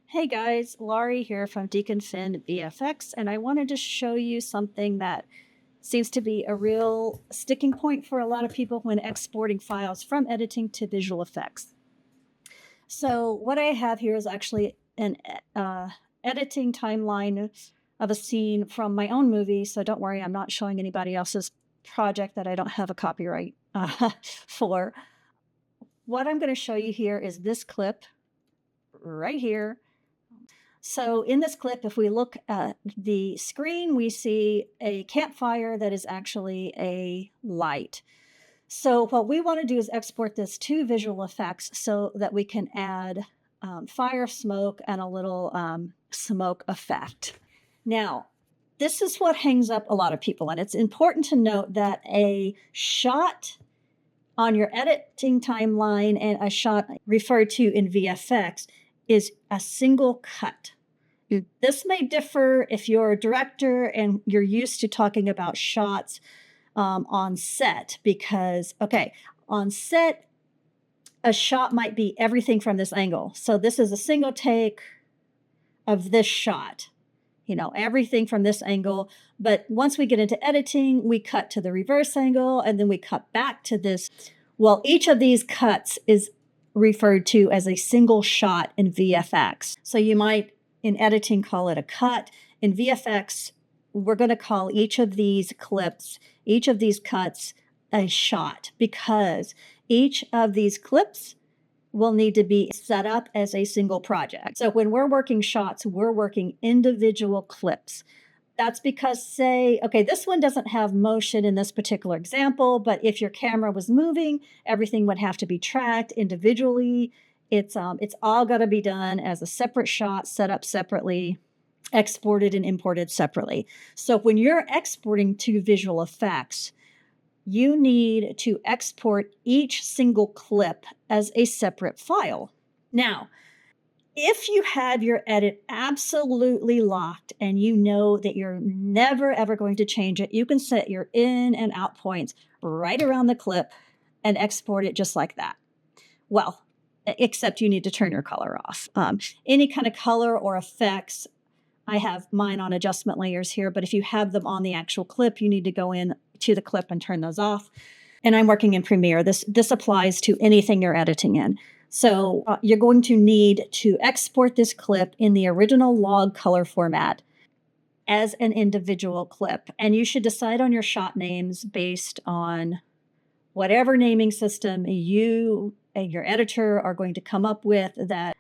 Hey guys, Laurie here from Deacon Finn VFX, and I wanted to show you something that seems to be a real sticking point for a lot of people when exporting files from editing to visual effects. So what I have here is actually an editing timeline of a scene from my own movie, so don't worry, I'm not showing anybody else's project that I don't have a copyright for. What I'm going to show you here is this clip right here. So in this clip, if we look at the screen, we see a campfire that is actually a light. So what we want to do is export this to visual effects so that we can add fire, smoke, and a little smoke effect. Now, this is what hangs up a lot of people, and it's important to note that a shot on your editing timeline and a shot referred to in VFX is a single cut. This may differ if you're a director and you're used to talking about shots on set because, okay, on set, a shot might be everything from this angle. So this is a single take of this shot, everything from this angle. But once we get into editing, we cut to the reverse angle and then we cut back to this. Well, each of these cuts is referred to as a single shot in VFX. So you might, in editing, call it a cut. In VFX, we're going to call each of these clips, each of these cuts, a shot because each of these clips will need to be set up as a single project. So when we're working shots, we're working individual clips. That's because, say, okay, this one doesn't have motion in this particular example, but if your camera was moving, everything would have to be tracked individually. It's all got to be done as a separate shot, set up separately, exported and imported separately. So when you're exporting to visual effects, you need to export each single clip as a separate file. Now, if you have your edit absolutely locked and you know that you're never ever going to change it, you can set your in and out points right around the clip and export it just like that. Well, except you need to turn your color off. Any kind of color or effects, I have mine on adjustment layers here, but if you have them on the actual clip, you need to go in to the clip and turn those off. And I'm working in Premiere. This applies to anything you're editing in. So you're going to need to export this clip in the original log color format as an individual clip. And you should decide on your shot names based on whatever naming system you and your editor are going to come up with that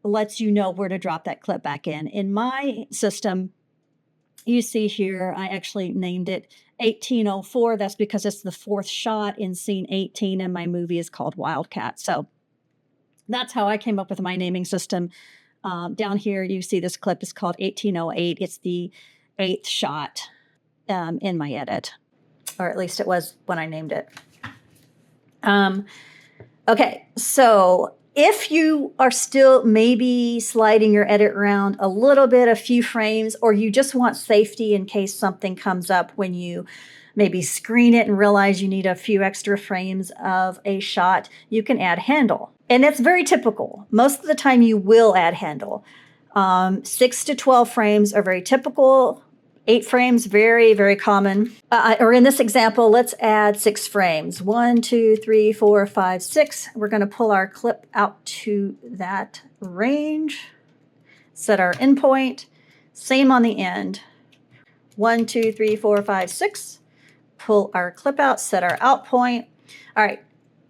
lets you know where to drop that clip back in. In my system, you see here, I actually named it 1804. That's because it's the fourth shot in scene 18 and my movie is called Wildcat. So that's how I came up with my naming system. Down here, you see this clip is called 1808. It's the 8th shot in my edit, or at least it was when I named it. Okay, so if you are still maybe sliding your edit around a little bit, a few frames, or you just want safety in case something comes up when you maybe screen it and realize you need a few extra frames of a shot, you can add handle. And it's very typical. Most of the time you will add handle. 6 to 12 frames are very typical. 8 frames, very, very common. Or in this example, let's add 6 frames. 1, 2, 3, 4, 5, 6. We're going to pull our clip out to that range. Set our endpoint. Same on the end. 1, 2, 3, 4, 5, 6. Pull our clip out, set our out point. All right.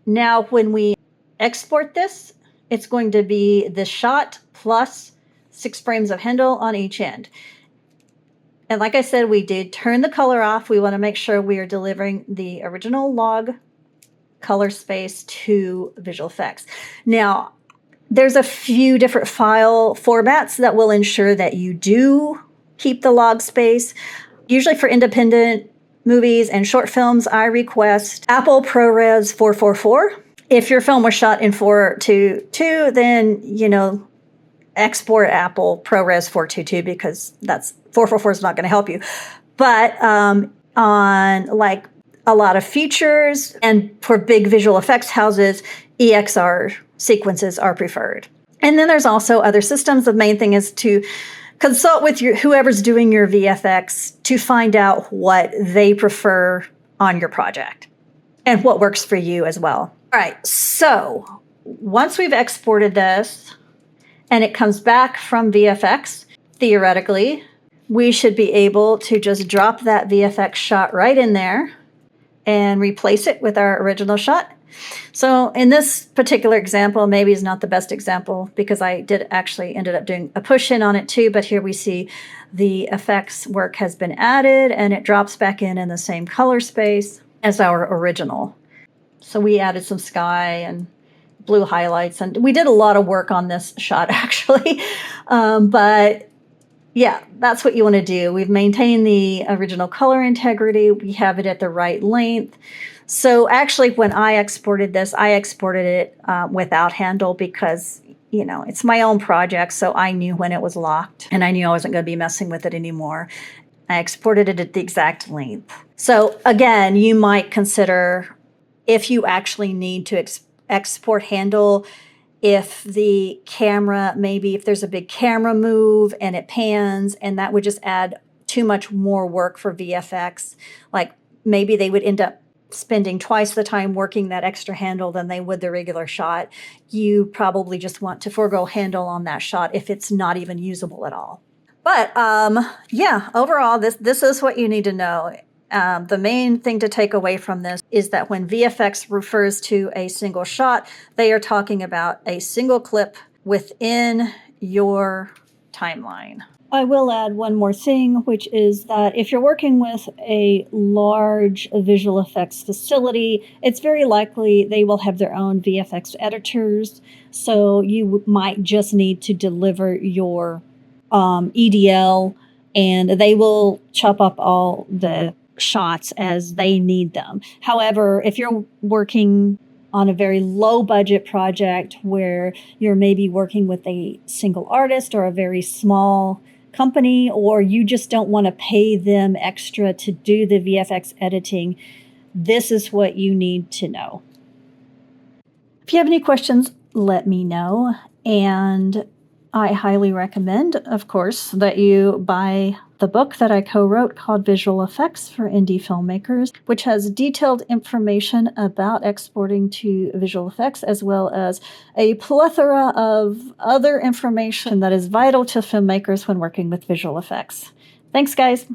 Now, when we export this, it's going to be the shot plus 6 frames of handle on each end. And like I said, we did turn the color off. We want to make sure we are delivering the original log color space to visual effects. Now, there's a few different file formats that will ensure that you do keep the log space. Usually for independent movies and short films, I request Apple ProRes 444. If your film was shot in 422, then, export Apple ProRes 422 because that's 444 is not going to help you. But on like a lot of features and for big visual effects houses, EXR sequences are preferred. And then there's also other systems. The main thing is to consult with whoever's doing your VFX to find out what they prefer on your project and what works for you as well. All right, so once we've exported this and it comes back from VFX, theoretically, we should be able to just drop that VFX shot right in there and replace it with our original shot. So in this particular example, maybe is not the best example because I did actually ended up doing a push in on it too, but here we see the effects work has been added and it drops back in the same color space as our original. So we added some sky and blue highlights, and we did a lot of work on this shot actually. But yeah, that's what you want to do. We've maintained the original color integrity. We have it at the right length. So actually, when I exported this, I exported it without handle because, you know, it's my own project. So I knew when it was locked and I knew I wasn't going to be messing with it anymore. I exported it at the exact length. So again, you might consider if you actually need to export handle, if the camera, maybe if there's a big camera move and it pans, and that would just add too much more work for VFX. Like maybe they would end up spending twice the time working that extra handle than they would the regular shot. You probably just want to forego handle on that shot if it's not even usable at all. But yeah, overall, this is what you need to know. The main thing to take away from this is that when VFX refers to a single shot, they are talking about a single clip within your timeline. I will add one more thing, which is that if you're working with a large visual effects facility, it's very likely they will have their own VFX editors. So you might just need to deliver your EDL, and they will chop up all the shots as they need them. However, if you're working on a very low budget project where you're maybe working with a single artist or a very small company, or you just don't want to pay them extra to do the VFX editing, this is what you need to know. If you have any questions, let me know. And I highly recommend, of course, that you buy the book that I co-wrote called Visual Effects for Indie Filmmakers, which has detailed information about exporting to visual effects, as well as a plethora of other information that is vital to filmmakers when working with visual effects. Thanks, guys.